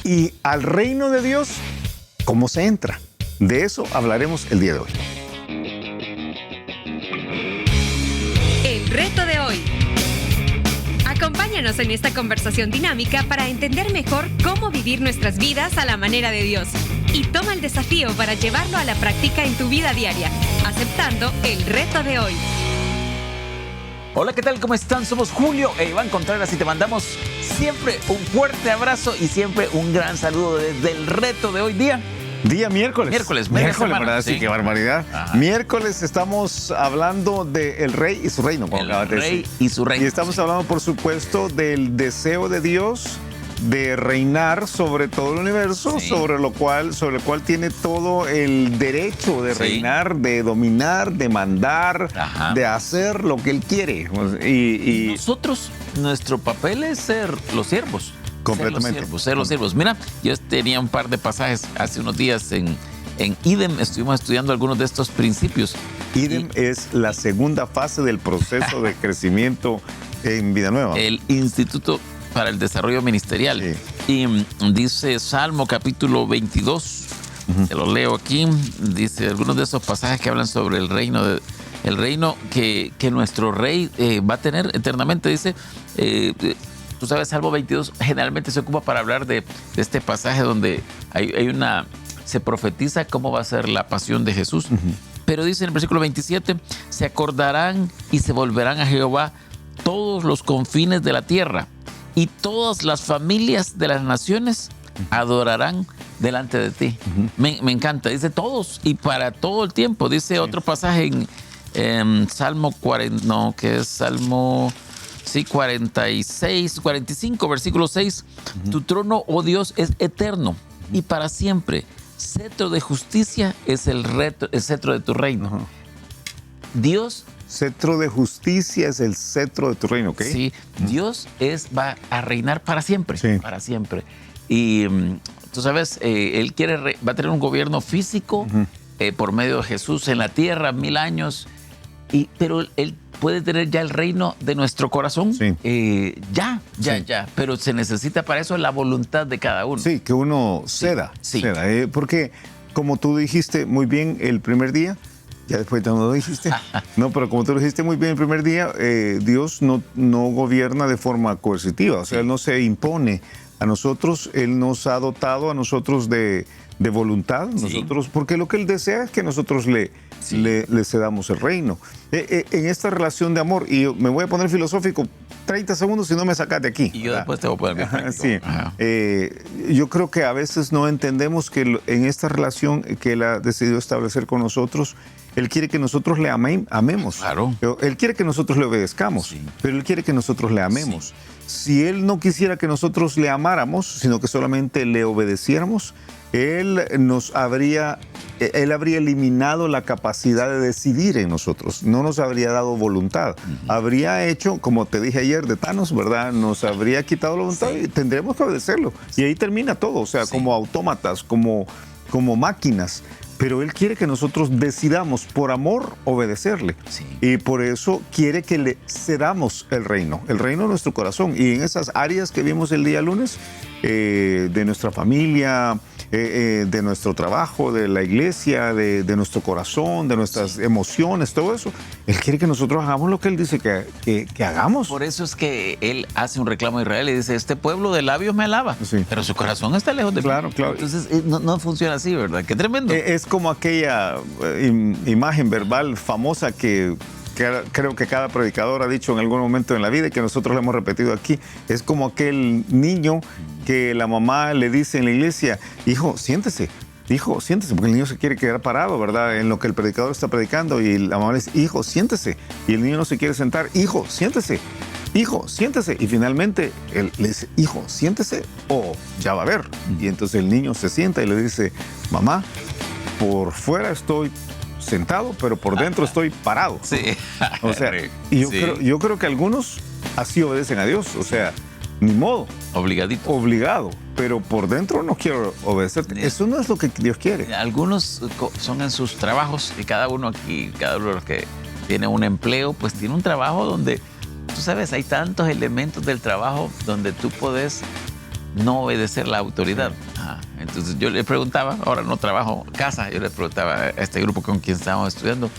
Y al reino de Dios, ¿cómo se entra? De eso hablaremos el día de hoy. El reto de hoy. Acompáñanos en esta conversación dinámica para entender mejor cómo vivir nuestras vidas a la manera de Dios. Y toma el desafío para llevarlo a la práctica en tu vida diaria, aceptando el reto de hoy. Hola, ¿qué tal? ¿Cómo están? Somos Julio e Iván Contreras y te mandamos siempre un fuerte abrazo y siempre un gran saludo desde el reto de hoy día. Día miércoles. Miércoles, ¿verdad? sí. Sí, qué barbaridad. Ajá. Miércoles estamos hablando del rey y su reino. El rey y su reino. Y estamos hablando, por supuesto, del deseo de Dios de reinar sobre todo el universo, sobre el cual tiene todo el derecho de reinar, de dominar, de mandar, de hacer lo que él quiere. Y nosotros, nuestro papel es ser los siervos. Completamente. Ser los siervos. Mira, yo tenía un par de pasajes hace unos días en IDEM, estuvimos estudiando algunos de estos principios. IDEM es la segunda fase del proceso de crecimiento en Vida Nueva. El Instituto para el Desarrollo Ministerial. Sí. Y dice Salmo capítulo 22, te lo leo aquí, dice algunos de esos pasajes que hablan sobre el reino, el reino que nuestro rey va a tener eternamente. Dice, tú sabes, Salmo 22 generalmente se ocupa para hablar de este pasaje donde se profetiza cómo va a ser la pasión de Jesús. Pero dice en el versículo 27, se acordarán y se volverán a Jehová todos los confines de la tierra, y todas las familias de las naciones adorarán delante de ti. Me encanta. Dice todos y para todo el tiempo. Dice otro pasaje en Salmo 40, no, que es Salmo 46, 45, versículo 6. Tu trono, oh Dios, es eterno y para siempre. Cetro de justicia es el cetro de tu reino. Dios. Cetro de justicia es el cetro de tu reino, ¿ok? Sí, Dios va a reinar para siempre, para siempre. Y tú sabes, Él va a tener un gobierno físico por medio de Jesús en la tierra, 1000 años, pero Él puede tener ya el reino de nuestro corazón, ya, pero se necesita para eso la voluntad de cada uno. Sí, que uno ceda, porque como tú dijiste muy bien el primer día, ya después no lo dijiste. No, pero como tú lo dijiste muy bien el primer día, Dios no gobierna de forma coercitiva. O sea, Él no se impone a nosotros. Él nos ha dotado a nosotros de voluntad. Nosotros, porque lo que Él desea es que nosotros le cedamos el reino. En esta relación de amor, y me voy a poner filosófico 30 segundos si no me sacas de aquí. Y yo después te voy a poner bien práctico. Yo creo que a veces no entendemos que en esta relación que Él ha decidido establecer con nosotros, Él quiere que nosotros le amemos. Claro. Él quiere que nosotros le obedezcamos, pero Él quiere que nosotros le amemos. Si Él no quisiera que nosotros le amáramos, sino que solamente le obedeciéramos, Él habría eliminado la capacidad de decidir en nosotros. No nos habría dado voluntad. Habría hecho, como te dije ayer, de Thanos, ¿verdad? Nos habría quitado la voluntad y tendremos que obedecerlo. Y ahí termina todo, o sea, como autómatas, como máquinas. Pero Él quiere que nosotros decidamos por amor obedecerle. Y por eso quiere que le cedamos el reino de nuestro corazón. Y en esas áreas que vimos el día lunes, de nuestra familia, de nuestro trabajo, de la iglesia, de nuestro corazón, de nuestras emociones, todo eso, Él quiere que nosotros hagamos lo que Él dice que hagamos. Por eso es que Él hace un reclamo a Israel y dice, este pueblo de labios me alaba, pero su corazón está lejos de mí. Claro. Entonces no funciona así, ¿verdad? Qué tremendo. Es como aquella imagen verbal famosa que creo que cada predicador ha dicho en algún momento en la vida y que nosotros le hemos repetido aquí. Es como aquel niño que la mamá le dice en la iglesia, hijo, siéntese, porque el niño se quiere quedar parado, ¿verdad? En lo que el predicador está predicando, y la mamá le dice, hijo, siéntese, y el niño no se quiere sentar, hijo, siéntese, y finalmente él le dice, hijo, siéntese o ya va a ver. Y entonces el niño se sienta y le dice, mamá, por fuera estoy sentado, pero por dentro estoy parado. O sea, y yo creo que algunos así obedecen a Dios, o sea, ni modo. Obligado, pero por dentro no quiero obedecerte. Eso no es lo que Dios quiere. Algunos son en sus trabajos, y cada uno de los que tiene un empleo, pues tiene un trabajo donde, tú sabes, hay tantos elementos del trabajo donde tú puedes no obedecer la autoridad. Entonces yo le preguntaba, ahora no trabajo en casa, yo le preguntaba a este grupo con quien estábamos estudiando,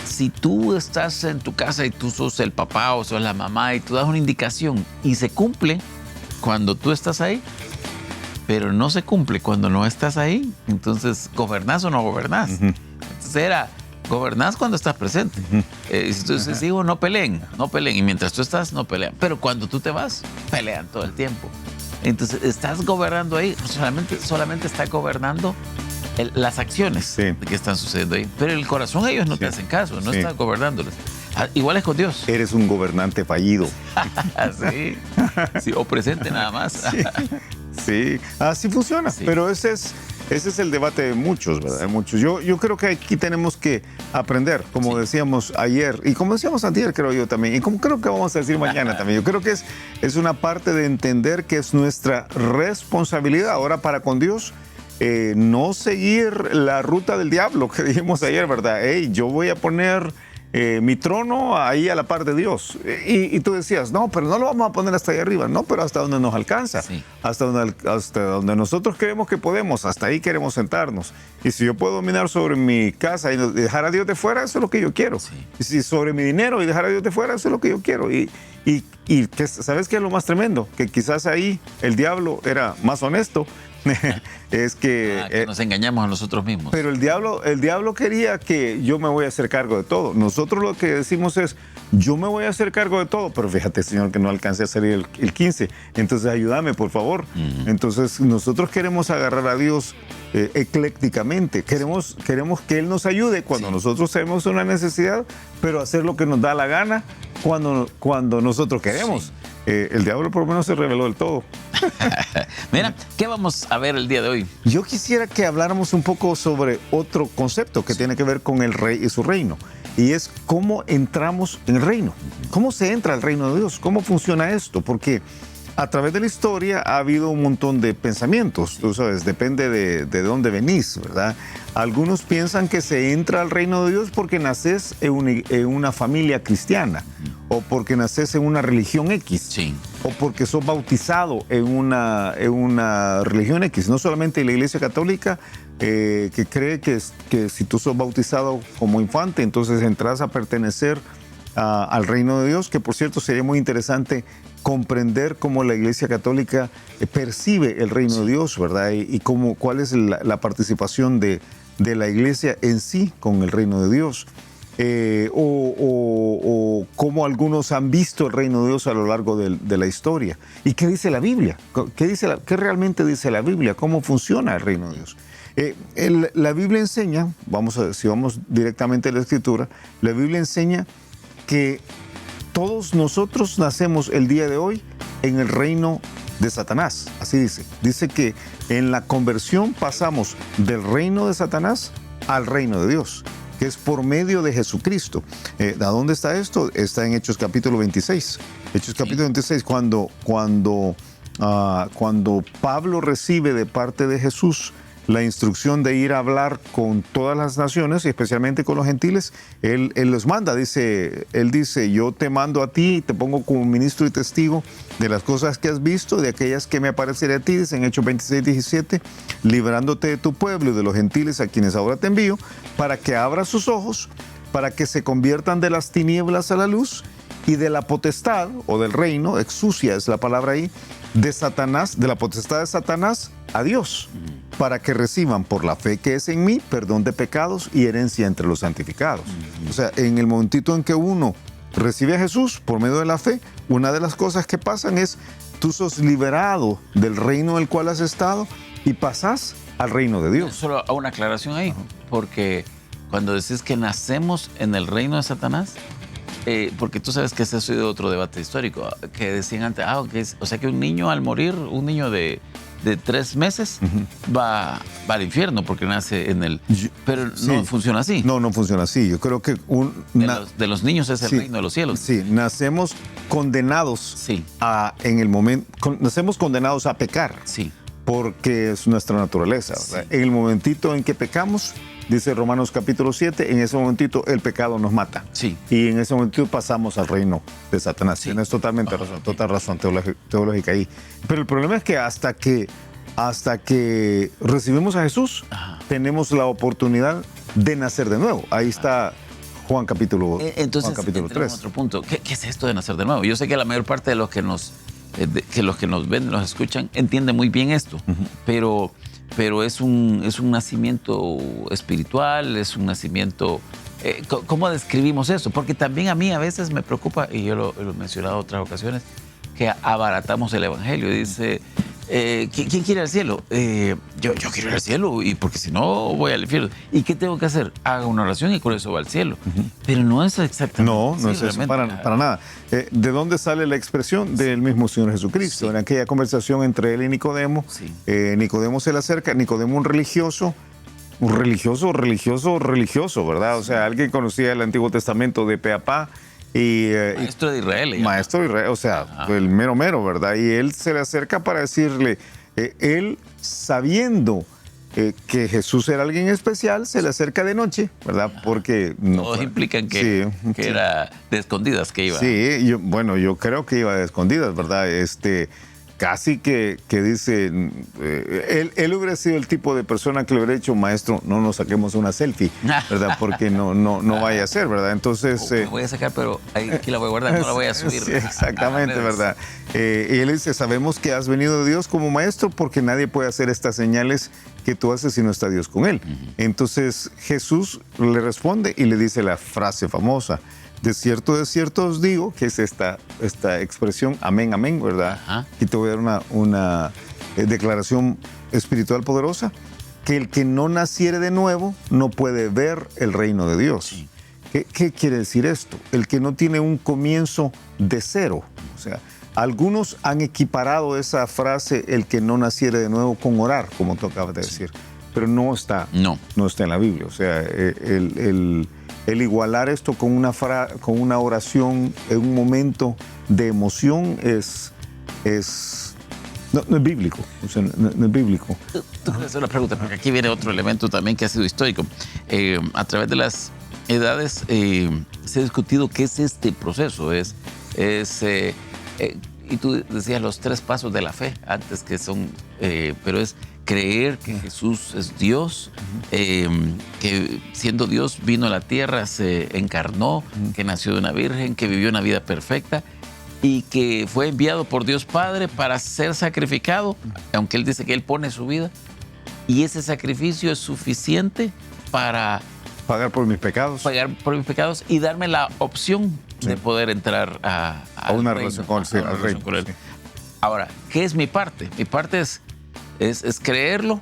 si tú estás en tu casa y tú sos el papá o sos la mamá y tú das una indicación y se cumple cuando tú estás ahí, pero no se cumple cuando no estás ahí, entonces, ¿gobernás o no gobernás? Entonces era, gobernás cuando estás presente. Si tú dices, hijo, no peleen, y mientras tú estás, no pelean. Pero cuando tú te vas, pelean todo el tiempo. Entonces, estás gobernando ahí, solamente está gobernando las acciones que están sucediendo ahí. Pero el corazón ellos no te hacen caso, no estás gobernándoles. Igual es con Dios. Eres un gobernante fallido. Sí, o presente nada más. Sí, así funciona. Sí. Pero ese es el debate de muchos, ¿verdad? De muchos. Yo creo que aquí tenemos que aprender, como decíamos ayer, y como decíamos antier, creo yo también, y como creo que vamos a decir mañana también. Yo creo que es una parte de entender que es nuestra responsabilidad ahora para con Dios. No seguir la ruta del diablo que dijimos ayer, ¿verdad? Hey, yo voy a poner mi trono ahí a la par de Dios. Y tú decías, no, pero no lo vamos a poner hasta ahí arriba. No, pero hasta donde nos alcanza. Sí. Hasta donde nosotros creemos que podemos. Hasta ahí queremos sentarnos. Y si yo puedo dominar sobre mi casa y dejar a Dios de fuera, eso es lo que yo quiero. Sí. Y si sobre mi dinero y dejar a Dios de fuera, eso es lo que yo quiero. Y ¿sabes qué es lo más tremendo? Que quizás ahí el diablo era más honesto. Es que nos engañamos a nosotros mismos. Pero el diablo quería que yo me voy a hacer cargo de todo. Nosotros lo que decimos es, yo me voy a hacer cargo de todo, pero fíjate, Señor, que no alcancé a salir el 15, entonces ayúdame, por favor. Entonces nosotros queremos agarrar a Dios eclécticamente, queremos que Él nos ayude cuando nosotros tenemos una necesidad, pero hacer lo que nos da la gana cuando nosotros queremos. Sí. El diablo por lo menos se reveló del todo. Mira, ¿qué vamos a ver el día de hoy? Yo quisiera que habláramos un poco sobre otro concepto que tiene que ver con el rey y su reino. Y es cómo entramos en el reino. ¿Cómo se entra al reino de Dios? ¿Cómo funciona esto? Porque a través de la historia ha habido un montón de pensamientos. Tú sabes, depende de dónde venís, ¿verdad? Algunos piensan que se entra al reino de Dios porque naces en una familia cristiana, o porque naces en una religión X, o porque sos bautizado en una religión X. No solamente la Iglesia Católica, que cree que si tú sos bautizado como infante, entonces entras a pertenecer al reino de Dios, que por cierto sería muy interesante comprender cómo la Iglesia Católica percibe el reino de Dios, ¿verdad? Y cuál es la participación de la Iglesia en sí con el reino de Dios. O cómo algunos han visto el reino de Dios a lo largo de la historia. ¿Y qué dice la Biblia? ¿Qué realmente dice la Biblia? ¿Cómo funciona el reino de Dios? La Biblia enseña, si vamos directamente a la Escritura, la Biblia enseña que todos nosotros nacemos el día de hoy en el reino de Satanás. Así dice. Dice que en la conversión pasamos del reino de Satanás al reino de Dios, que es por medio de Jesucristo. ¿A dónde está esto? Está en Hechos capítulo 26. Hechos capítulo 26, cuando Pablo recibe de parte de Jesús la instrucción de ir a hablar con todas las naciones y especialmente con los gentiles, él los manda. Él dice, yo te mando a ti y te pongo como ministro y testigo de las cosas que has visto, de aquellas que me apareceré a ti, dice en Hechos 26, 17, librándote de tu pueblo y de los gentiles a quienes ahora te envío, para que abras sus ojos, para que se conviertan de las tinieblas a la luz y de la potestad o del reino, exousia es la palabra ahí, de Satanás, de la potestad de Satanás a Dios, para que reciban por la fe que es en mí perdón de pecados y herencia entre los santificados. O sea, en el momentito en que uno recibe a Jesús por medio de la fe, una de las cosas que pasan es tú sos liberado del reino en el cual has estado y pasás al reino de Dios. Solo una aclaración ahí, porque cuando decís que nacemos en el reino de Satanás, porque tú sabes que ese ha sido otro debate histórico, que decían antes, o sea que un niño al morir, un niño de 3 meses, va al infierno porque nace en el... Pero no funciona así. No funciona así. Yo creo que de los niños es el reino de los cielos. Sí, nacemos condenados nacemos condenados a pecar. Sí. Porque es nuestra naturaleza. Sí. En el momentito en que pecamos, dice Romanos capítulo 7, en ese momentito el pecado nos mata. Sí. Y en ese momentito pasamos al reino de Satanás. Sí. Tienes totalmente razón, total razón teológica ahí. Pero el problema es que hasta que recibimos a Jesús, tenemos la oportunidad de nacer de nuevo. Ahí está Juan capítulo, Entonces, Juan capítulo 3. otro punto. ¿Qué es esto de nacer de nuevo? Yo sé que la mayor parte de los que nos ven, nos escuchan, entiende muy bien esto, pero es un nacimiento espiritual, es un nacimiento... ¿Cómo describimos eso? Porque también a mí a veces me preocupa, y yo lo he mencionado en otras ocasiones, que abaratamos el evangelio. Dice, ¿quién quiere ir al cielo? Yo quiero ir al cielo, y porque si no voy al infierno. ¿Y qué tengo que hacer? Haga una oración y con eso va al cielo. Pero no es exactamente. No es eso, para nada. ¿De dónde sale la expresión? Del mismo Señor Jesucristo. Sí. En aquella conversación entre él y Nicodemo, Sí. Nicodemo se le acerca, Nicodemo un religioso, ¿verdad? O sea, alguien conocía el Antiguo Testamento de pe a pa. Maestro de Israel. Maestro de Israel, o sea, el mero, ¿verdad? Y él se le acerca para decirle, él sabiendo que Jesús era alguien especial, se le acerca de noche, ¿verdad? Porque no. Todos implican que era de escondidas que iba. Sí, yo creo que iba de escondidas, ¿verdad? Casi que dice, él hubiera sido el tipo de persona que le hubiera dicho, maestro, no nos saquemos una selfie, ¿verdad? Porque no vaya a ser, ¿verdad? Entonces... me voy a sacar, pero aquí la voy a guardar, no la voy a subir. Sí, exactamente, ¿verdad? Y él dice, sabemos que has venido de Dios como maestro porque nadie puede hacer estas señales que tú haces si no está Dios con él. Entonces Jesús le responde y le dice la frase famosa, de cierto os digo, que es esta expresión, amén, amén, ¿verdad? Y te voy a dar una declaración espiritual poderosa, que el que no naciere de nuevo no puede ver el reino de Dios. Sí. ¿Qué quiere decir esto? El que no tiene un comienzo de cero. O sea, algunos han equiparado esa frase, el que no naciere de nuevo, con orar, como tú acabas de decir. Pero no está en la Biblia. O sea, el igualar esto con una oración en un momento de emoción no es bíblico. O sea, no es bíblico. Tú quieres hacer una pregunta, porque aquí viene otro elemento también que ha sido histórico. A través de las edades se ha discutido qué es este proceso. Y tú decías los 3 pasos de la fe antes, que son, pero es creer que Jesús es Dios, que siendo Dios vino a la tierra, se encarnó, que nació de una virgen, que vivió una vida perfecta y que fue enviado por Dios Padre para ser sacrificado, aunque Él dice que Él pone su vida, y ese sacrificio es suficiente para pagar por mis pecados. Pagar por mis pecados y darme la opción de poder entrar a una relación con Él. Sí. Ahora, ¿qué es mi parte? Mi parte es creerlo,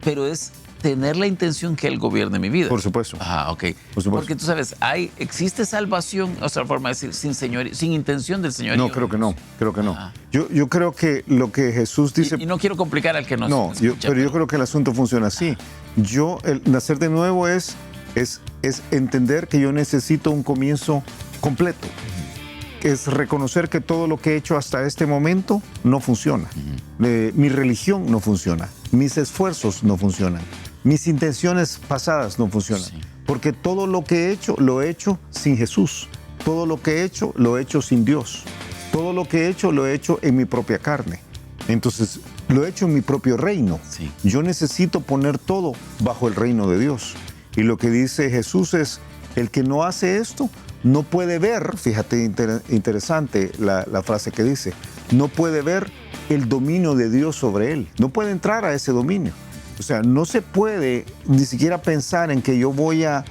pero es tener la intención que Él gobierne mi vida. Por supuesto. Ok. Por supuesto. Porque tú sabes, existe salvación, otra forma de decir, sin intención del Señor. No, creo que no. Yo creo que lo que Jesús dice... Y no quiero complicar al que nos escucha. Pero yo creo que el asunto funciona así. El nacer de nuevo es entender que yo necesito un comienzo completo. Es reconocer que todo lo que he hecho hasta este momento no funciona. Mi religión no funciona. Mis esfuerzos no funcionan. Mis intenciones pasadas no funcionan. Sí. Porque todo lo que he hecho, lo he hecho sin Jesús. Todo lo que he hecho, lo he hecho sin Dios. Todo lo que he hecho, lo he hecho en mi propia carne. Entonces, lo he hecho en mi propio reino. Sí. Yo necesito poner todo bajo el reino de Dios. Y lo que dice Jesús es, el que no hace esto, no puede ver, fíjate, interesante la frase que dice, no puede ver el dominio de Dios sobre él, no puede entrar a ese dominio. O sea, no se puede ni siquiera pensar en que yo voy a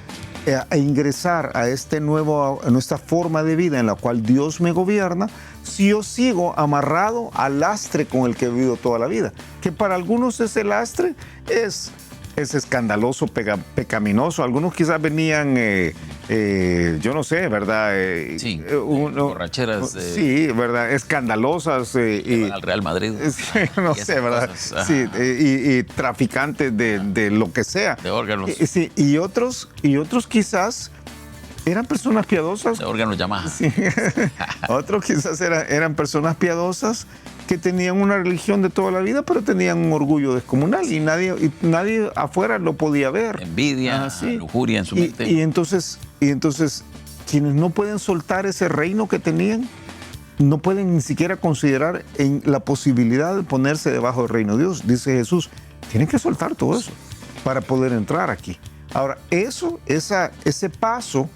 ingresar a nuestra forma de vida en la cual Dios me gobierna, si yo sigo amarrado al lastre con el que he vivido toda la vida. Que para algunos ese lastre es escandaloso, pecaminoso. Algunos quizás venían, yo no sé, ¿verdad? Borracheras. Sí, ¿verdad? Escandalosas. Al Real Madrid. Sí, no sé, ¿verdad? Sí, y traficantes de lo que sea. De órganos. Sí, y otros quizás eran personas piadosas. De órganos Yamaha. Sí. Otros quizás eran personas piadosas que tenían una religión de toda la vida, pero tenían un orgullo descomunal y nadie afuera lo podía ver. Envidia, lujuria en su mente. Y entonces, quienes no pueden soltar ese reino que tenían, no pueden ni siquiera considerar en la posibilidad de ponerse debajo del reino de Dios. Dice Jesús, tienen que soltar todo eso para poder entrar aquí. Ahora, ese paso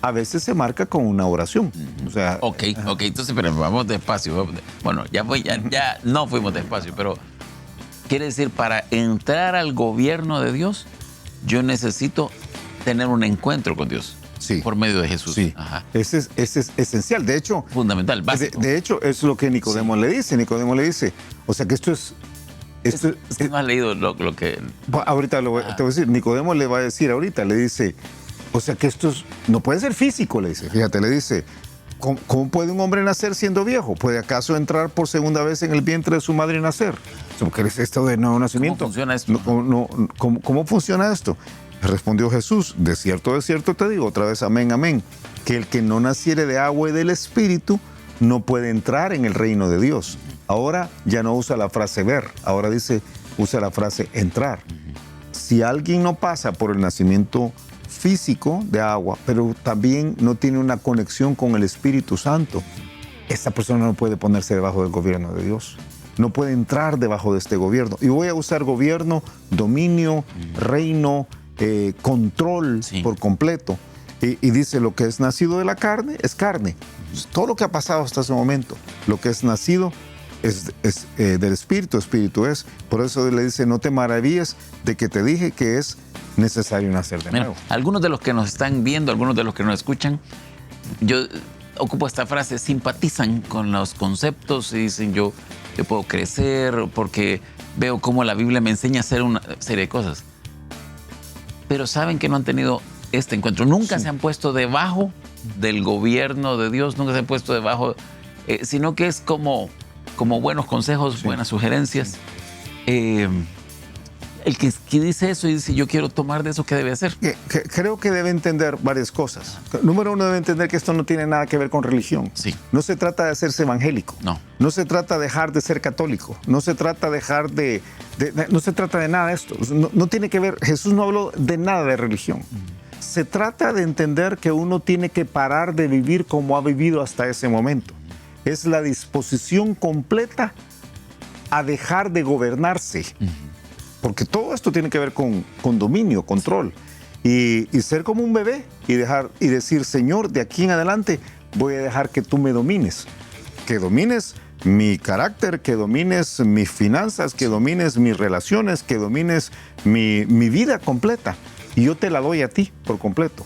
a veces se marca con una oración. O sea, Ok, entonces, pero vamos despacio. Bueno, ya no fuimos despacio, pero quiere decir, para entrar al gobierno de Dios, yo necesito tener un encuentro con Dios. Sí. Por medio de Jesús. Sí. Ajá. Ese es esencial. De hecho, fundamental, básico. De hecho, es lo que Nicodemo le dice. Nicodemo le dice, o sea que esto es... Es que no has leído lo que... Ahorita te voy a decir, Nicodemo le va a decir ahorita, le dice, o sea que esto no puede ser físico, le dice. Fíjate, le dice, ¿cómo puede un hombre nacer siendo viejo? ¿Puede acaso entrar por segunda vez en el vientre de su madre y nacer? ¿Qué es esto de nuevo nacimiento? ¿Cómo funciona esto? ¿Cómo funciona esto? Respondió Jesús, de cierto te digo, otra vez amén, amén, que el que no naciere de agua y del Espíritu no puede entrar en el reino de Dios. Ahora ya no usa la frase ver, ahora usa la frase entrar. Si alguien no pasa por el nacimiento físico de agua, pero también no tiene una conexión con el Espíritu Santo, esta persona no puede ponerse debajo del gobierno de Dios. No puede entrar debajo de este gobierno. Y voy a usar gobierno, dominio, reino, control por completo. Y dice, lo que es nacido de la carne es carne. Todo lo que ha pasado hasta ese momento, lo que es nacido es del Espíritu, Espíritu es. Por eso le dice, no te maravilles de que te dije que es necesario nacer de nuevo. Algunos de los que nos están viendo, algunos de los que nos escuchan, yo ocupo esta frase, simpatizan con los conceptos y dicen, yo puedo crecer porque veo cómo la Biblia me enseña a hacer una serie de cosas. Pero saben que no han tenido este encuentro. Nunca se han puesto debajo del gobierno de Dios, nunca se han puesto debajo, sino que es como buenos consejos, buenas sugerencias. El que dice eso y dice, yo quiero tomar de eso, ¿qué debe hacer? Creo que debe entender varias cosas. Número uno, debe entender que esto no tiene nada que ver con religión. Sí. No se trata de hacerse evangélico. No. No se trata de dejar de ser católico. No se trata de no se trata de nada de esto. No tiene que ver, Jesús no habló de nada de religión. Se trata de entender que uno tiene que parar de vivir como ha vivido hasta ese momento. Es la disposición completa a dejar de gobernarse. Porque todo esto tiene que ver con dominio, control. Y ser como un bebé y decir, Señor, de aquí en adelante voy a dejar que tú me domines. Que domines mi carácter, que domines mis finanzas, que domines mis relaciones, que domines mi vida completa. Y yo te la doy a ti por completo.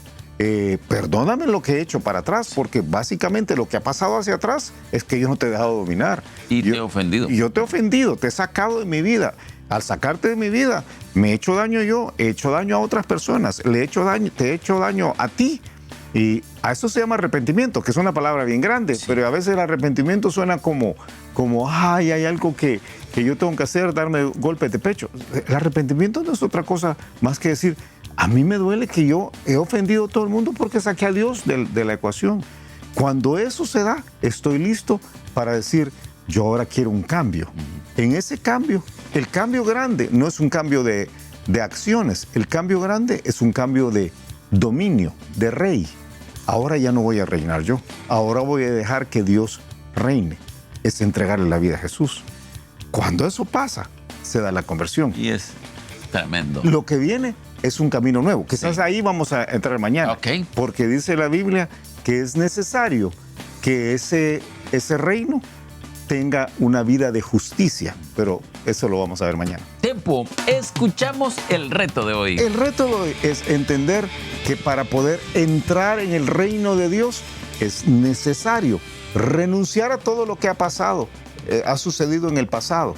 Perdóname lo que he hecho para atrás, porque básicamente lo que ha pasado hacia atrás es que yo no te he dejado dominar. Y te he ofendido. Y yo te he ofendido, te he sacado de mi vida. Al sacarte de mi vida, me he hecho daño yo, he hecho daño a otras personas, te he hecho daño a ti. Y a eso se llama arrepentimiento, que es una palabra bien grande, pero a veces el arrepentimiento suena como ay, hay algo que yo tengo que hacer, darme golpes de pecho. El arrepentimiento no es otra cosa más que decir, a mí me duele que yo he ofendido a todo el mundo porque saqué a Dios de la ecuación. Cuando eso se da, estoy listo para decir, yo ahora quiero un cambio. En ese cambio, el cambio grande no es un cambio de acciones, el cambio grande es un cambio de dominio, de rey. Ahora ya no voy a reinar yo, ahora voy a dejar que Dios reine. Es entregarle la vida a Jesús. Cuando eso pasa, se da la conversión. Y es tremendo. Lo que viene es un camino nuevo. Quizás ahí vamos a entrar mañana. Okay. Porque dice la Biblia que es necesario que ese reino tenga una vida de justicia, pero eso lo vamos a ver mañana. Tiempo, escuchamos el reto de hoy. El reto de hoy es entender que para poder entrar en el reino de Dios es necesario renunciar a todo lo que ha pasado, ha sucedido en el pasado,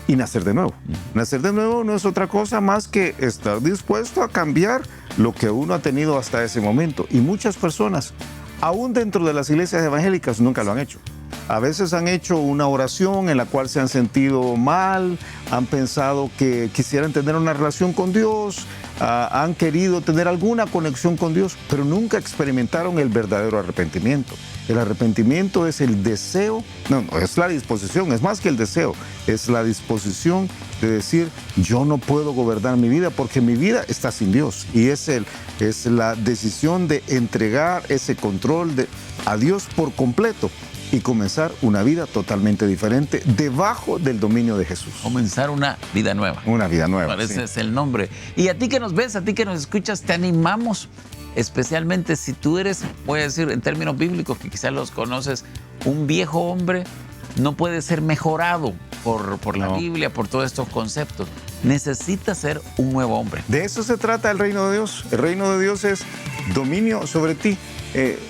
y nacer de nuevo. Nacer de nuevo no es otra cosa más que estar dispuesto a cambiar lo que uno ha tenido hasta ese momento. Y muchas personas, aún dentro de las iglesias evangélicas, nunca lo han hecho. A veces han hecho una oración en la cual se han sentido mal, han pensado que quisieran tener una relación con Dios, han querido tener alguna conexión con Dios, pero nunca experimentaron el verdadero arrepentimiento. El arrepentimiento es el deseo, no, es la disposición, es más que el deseo, es la disposición de decir, yo no puedo gobernar mi vida porque mi vida está sin Dios. Y es la decisión de entregar ese control a Dios por completo y comenzar una vida totalmente diferente debajo del dominio de Jesús. Comenzar una vida nueva. Una vida nueva. Ese sí. es el nombre. Y a ti que nos ves, a ti que nos escuchas, te animamos, especialmente si tú eres, voy a decir en términos bíblicos, que quizás los conoces, un viejo hombre no puede ser mejorado por la Biblia, por todos estos conceptos. Necesita ser un nuevo hombre. De eso se trata el reino de Dios. El reino de Dios es dominio sobre ti.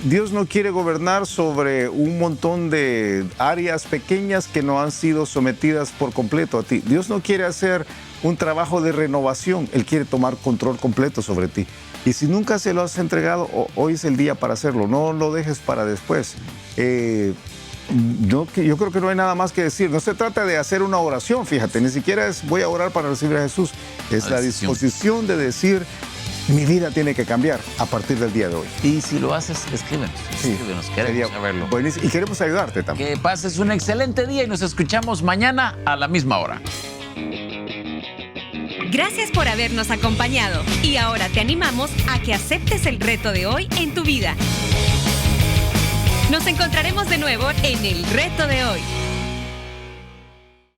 Dios no quiere gobernar sobre un montón de áreas pequeñas que no han sido sometidas por completo a ti. Dios no quiere hacer un trabajo de renovación. Él quiere tomar control completo sobre ti. Y si nunca se lo has entregado, hoy es el día para hacerlo. No lo dejes para después. Yo creo que no hay nada más que decir. No se trata de hacer una oración, fíjate. Ni siquiera es voy a orar para recibir a Jesús. Es la disposición de decir, mi vida tiene que cambiar a partir del día de hoy. Y si lo haces, escríbenos. Sí, Queremos saberlo. Buenísimo. Y queremos ayudarte también. Que pases un excelente día y nos escuchamos mañana a la misma hora. Gracias por habernos acompañado y ahora te animamos a que aceptes el reto de hoy en tu vida. Nos encontraremos de nuevo en el reto de hoy.